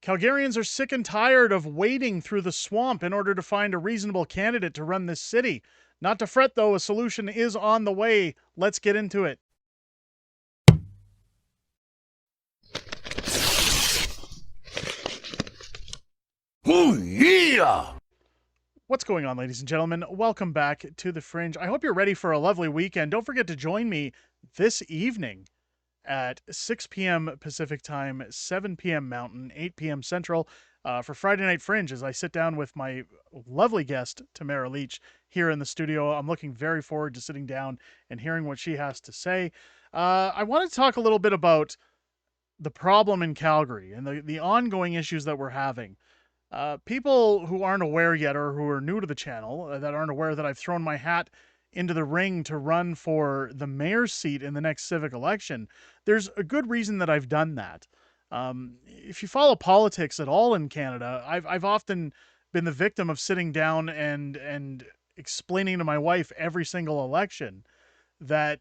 Calgarians are sick and tired of wading through the swamp in order to find a reasonable candidate to run this city. Not to fret, though, a solution is on the way. Let's get into it. Oh, yeah! What's going on, ladies and gentlemen? Welcome back to The Fringe. I hope you're ready for a lovely weekend. Don't forget to join me this evening at 6 p.m. Pacific Time, 7 p.m. Mountain, 8 p.m. Central for Friday Night Fringe as I sit down with my lovely guest, Tamara Leach, here in the studio. I'm looking very forward to sitting down and hearing what she has to say. I want to talk a little bit about the problem in Calgary and the ongoing issues that we're having. People who aren't aware yet or who are new to the channel that aren't aware that I've thrown my hat into the ring to run for the mayor's seat in the next civic election, there's a good reason that I've done that. If you follow politics at all in Canada, I've often been the victim of sitting down and explaining to my wife every single election that,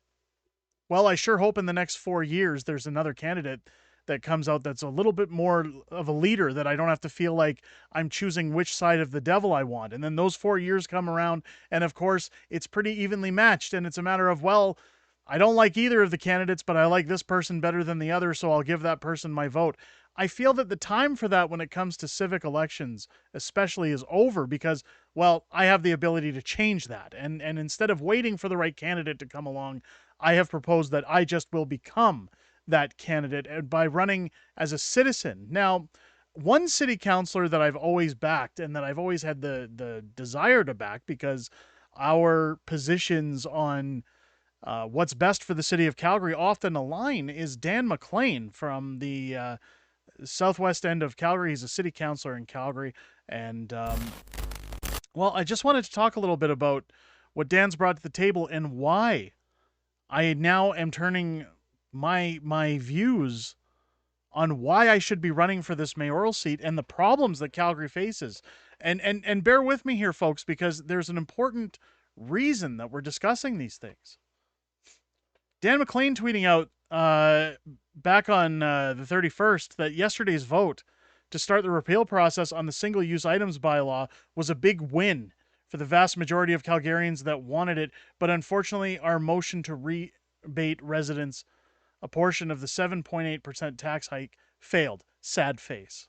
well, I sure hope in the next 4 years there's another candidate that comes out that's a little bit more of a leader, that I don't have to feel like I'm choosing which side of the devil I want. And then those 4 years come around, and of course, it's pretty evenly matched. And it's a matter of, well, I don't like either of the candidates, but I like this person better than the other, so I'll give that person my vote. I feel that the time for that when it comes to civic elections, especially, is over because, well, I have the ability to change that. And instead of waiting for the right candidate to come along, I have proposed that I just will become that candidate by running as a citizen. Now, one city councilor that I've always backed and that I've always had the desire to back because our positions on what's best for the city of Calgary often align is Dan McLean from the southwest end of Calgary. He's a city councilor in Calgary. And, well, I just wanted to talk a little bit about what Dan's brought to the table and why I now am turning my views on why I should be running for this mayoral seat and the problems that Calgary faces. And bear with me here, folks, because there's an important reason that we're discussing these things. Dan McLean tweeting out back on the 31st that yesterday's vote to start the repeal process on the single-use items bylaw was a big win for the vast majority of Calgarians that wanted it, but unfortunately our motion to rebate residents a portion of the 7.8% tax hike failed. Sad face.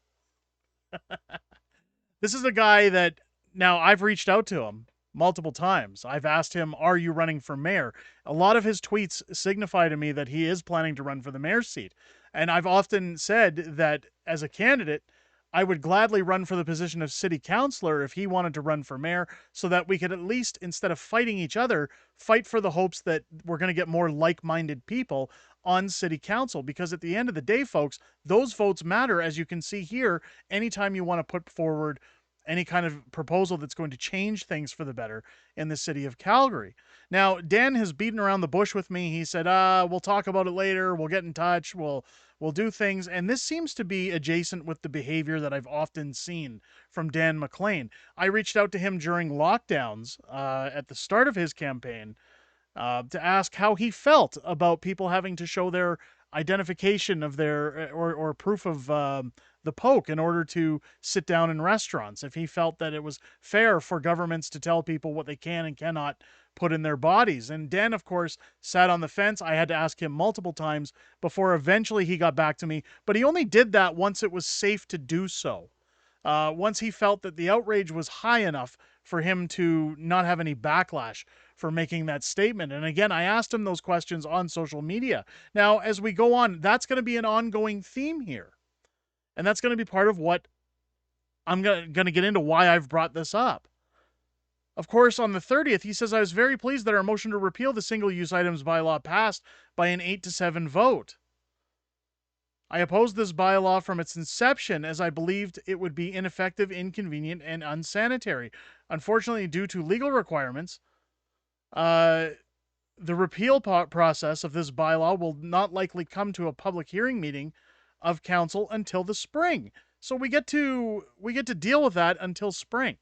This is a guy that, now, I've reached out to him multiple times. I've asked him, are you running for mayor? A lot of his tweets signify to me that he is planning to run for the mayor's seat. And I've often said that as a candidate, I would gladly run for the position of city councilor if he wanted to run for mayor, so that we could at least, instead of fighting each other, fight for the hopes that we're going to get more like-minded people on city council. Because at the end of the day, folks, those votes matter, as you can see here, anytime you want to put forward any kind of proposal that's going to change things for the better in the city of Calgary. Now, Dan has beaten around the bush with me. He said, we'll talk about it later. We'll get in touch. We'll do things. And this seems to be adjacent with the behavior that I've often seen from Dan McLean. I reached out to him during lockdowns at the start of his campaign to ask how he felt about people having to show their identification of their or proof of the poke in order to sit down in restaurants. If he felt that it was fair for governments to tell people what they can and cannot put in their bodies. And Dan, of course, sat on the fence. I had to ask him multiple times before eventually he got back to me. But he only did that once it was safe to do so. Once he felt that the outrage was high enough for him to not have any backlash for making that statement. And again, I asked him those questions on social media. Now, as we go on, that's going to be an ongoing theme here. And that's going to be part of what I'm going to get into, why I've brought this up. Of course, on the 30th, he says, I was very pleased that our motion to repeal the single-use items bylaw passed by an 8-7 vote. I opposed this bylaw from its inception as I believed it would be ineffective, inconvenient, and unsanitary. Unfortunately, due to legal requirements, the repeal process of this bylaw will not likely come to a public hearing meeting of council until the spring. So we get to deal with that until spring.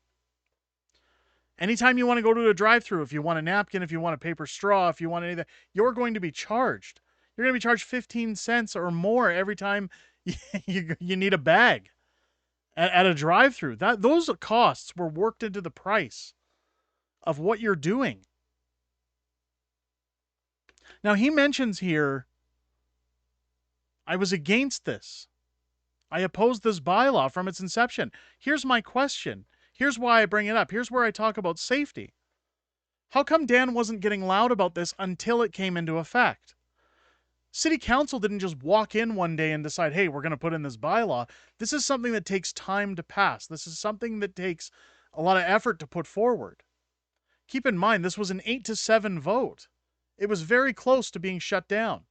Anytime you want to go to a drive-thru, if you want a napkin, if you want a paper straw, if you want anything, you're going to be charged. You're going to be charged 15 cents or more every time you need a bag. at a drive-through. Those costs were worked into the price of what you're doing. Now he mentions here, I was against this. I opposed this bylaw from its inception. Here's my question. Here's why I bring it up. Here's where I talk about safety. How come Dan wasn't getting loud about this until it came into effect? City Council didn't just walk in one day and decide, hey, we're going to put in this bylaw. This is something that takes time to pass. This is something that takes a lot of effort to put forward. Keep in mind, this was an 8-7 vote. It was very close to being shut down.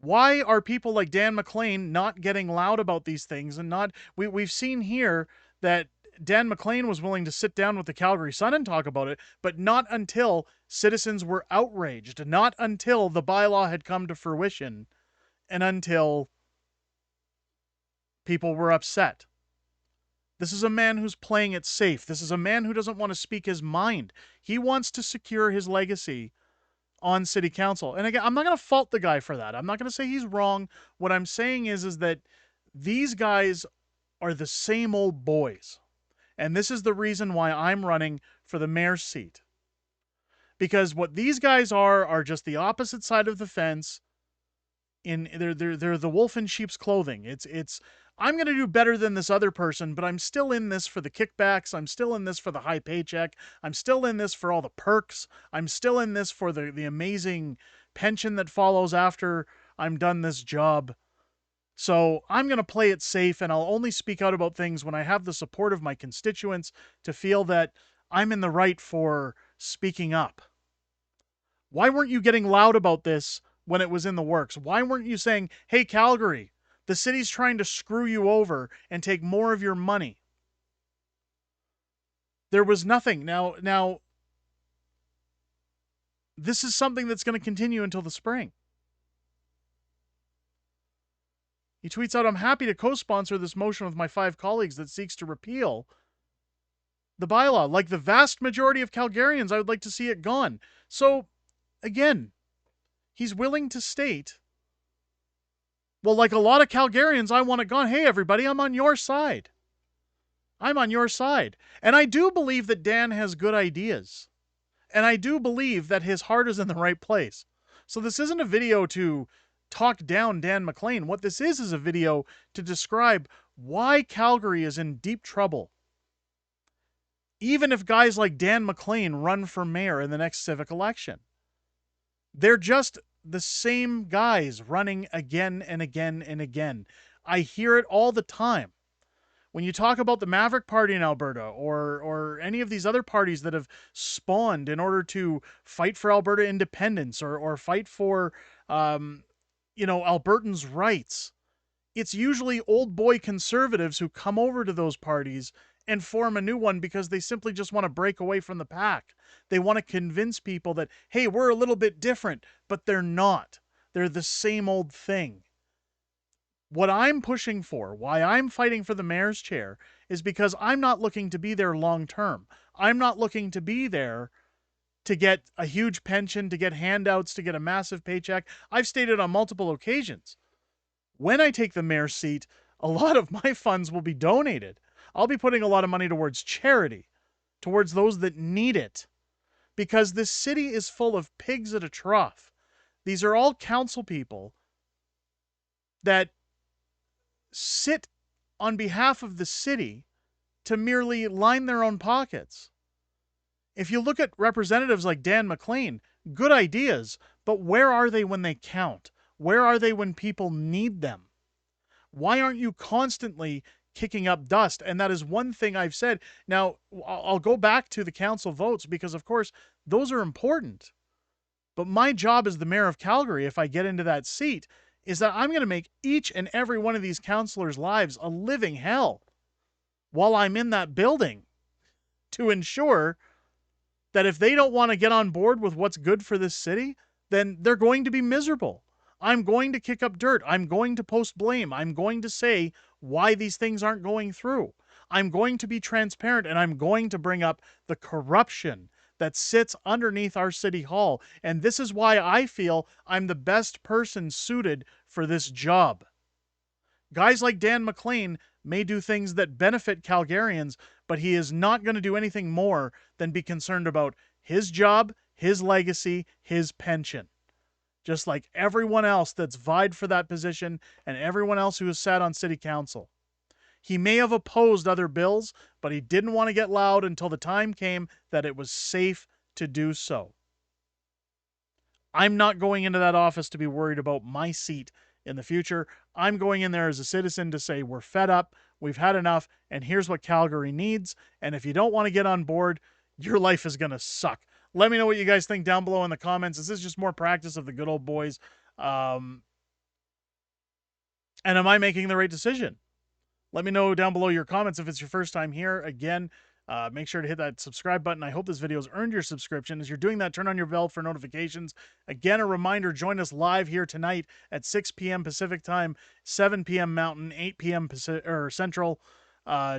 Why are people like Dan McLean not getting loud about these things and not... We've seen here that Dan McLean was willing to sit down with the Calgary Sun and talk about it, but not until citizens were outraged, not until the bylaw had come to fruition, and until people were upset. This is a man who's playing it safe. This is a man who doesn't want to speak his mind. He wants to secure his legacy on city council. And again, I'm not going to fault the guy for that. I'm not going to say he's wrong. What I'm saying is that these guys are the same old boys. And this is the reason why I'm running for the mayor's seat. Because what these guys are just the opposite side of the fence. They're the wolf in sheep's clothing. It's I'm going to do better than this other person, but I'm still in this for the kickbacks. I'm still in this for the high paycheck. I'm still in this for all the perks. I'm still in this for the amazing pension that follows after I'm done this job. So I'm going to play it safe, and I'll only speak out about things when I have the support of my constituents to feel that I'm in the right for speaking up. Why weren't you getting loud about this when it was in the works? Why weren't you saying, hey, Calgary, the city's trying to screw you over and take more of your money? There was nothing. Now, this is something that's going to continue until the spring. He tweets out, I'm happy to co-sponsor this motion with my 5 colleagues that seeks to repeal the bylaw. Like the vast majority of Calgarians, I would like to see it gone. So, again, he's willing to state, well, like a lot of Calgarians, I want it gone. Hey, everybody, I'm on your side. I'm on your side. And I do believe that Dan has good ideas. And I do believe that his heart is in the right place. So this isn't a video to talk down Dan McLean. What this is a video to describe why Calgary is in deep trouble. Even if guys like Dan McLean run for mayor in the next civic election. They're just the same guys running again and again and again. I hear it all the time. When you talk about the Maverick Party in Alberta or any of these other parties that have spawned in order to fight for Alberta independence or fight for, Albertans' rights, it's usually old boy conservatives who come over to those parties and form a new one because they simply just want to break away from the pack. They want to convince people that, hey, we're a little bit different, but they're not. They're the same old thing. What I'm pushing for, why I'm fighting for the mayor's chair, is because I'm not looking to be there long term. I'm not looking to be there to get a huge pension, to get handouts, to get a massive paycheck. I've stated on multiple occasions, when I take the mayor's seat, a lot of my funds will be donated. I'll be putting a lot of money towards charity, towards those that need it, because this city is full of pigs at a trough. These are all council people that sit on behalf of the city to merely line their own pockets. If you look at representatives like Dan McLean, good ideas, but where are they when they count? Where are they when people need them? Why aren't you constantly kicking up dust? And that is one thing I've said. Now, I'll go back to the council votes because, of course, those are important. But my job as the mayor of Calgary, if I get into that seat, is that I'm going to make each and every one of these councilors' lives a living hell while I'm in that building to ensure that if they don't want to get on board with what's good for this city, then they're going to be miserable. I'm going to kick up dirt. I'm going to post blame. I'm going to say why these things aren't going through. I'm going to be transparent, and I'm going to bring up the corruption that sits underneath our city hall. And this is why I feel I'm the best person suited for this job. Guys like Dan McLean may do things that benefit Calgarians, but he is not going to do anything more than be concerned about his job, his legacy, his pension. Just like everyone else that's vied for that position and everyone else who has sat on city council. He may have opposed other bills, but he didn't want to get loud until the time came that it was safe to do so. I'm not going into that office to be worried about my seat in the future. I'm going in there as a citizen to say, we're fed up, we've had enough, and here's what Calgary needs. And if you don't want to get on board, your life is going to suck. Let me know what you guys think down below in the comments. This is just more practice of the good old boys. And am I making the right decision? Let me know down below your comments if it's your first time here. Again, make sure to hit that subscribe button. I hope this video has earned your subscription. As you're doing that, turn on your bell for notifications. Again, a reminder, join us live here tonight at 6 p.m. Pacific time, 7 p.m. Mountain, 8 p.m. Central,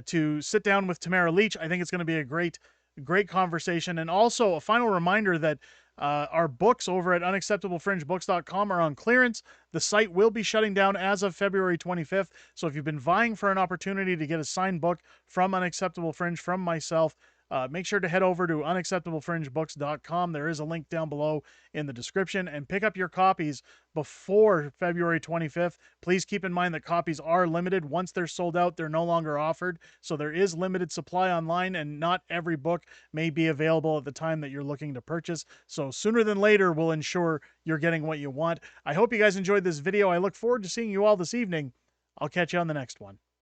to sit down with Tamara Leach. I think it's going to be a great conversation. And also a final reminder that our books over at unacceptablefringebooks.com are on clearance. The site will be shutting down as of February 25th. So if you've been vying for an opportunity to get a signed book from Unacceptable Fringe from myself, make sure to head over to unacceptablefringebooks.com. There is a link down below in the description, and pick up your copies before February 25th. Please keep in mind that copies are limited. Once they're sold out, they're no longer offered. So there is limited supply online, and not every book may be available at the time that you're looking to purchase. So sooner than later, we'll ensure you're getting what you want. I hope you guys enjoyed this video. I look forward to seeing you all this evening. I'll catch you on the next one.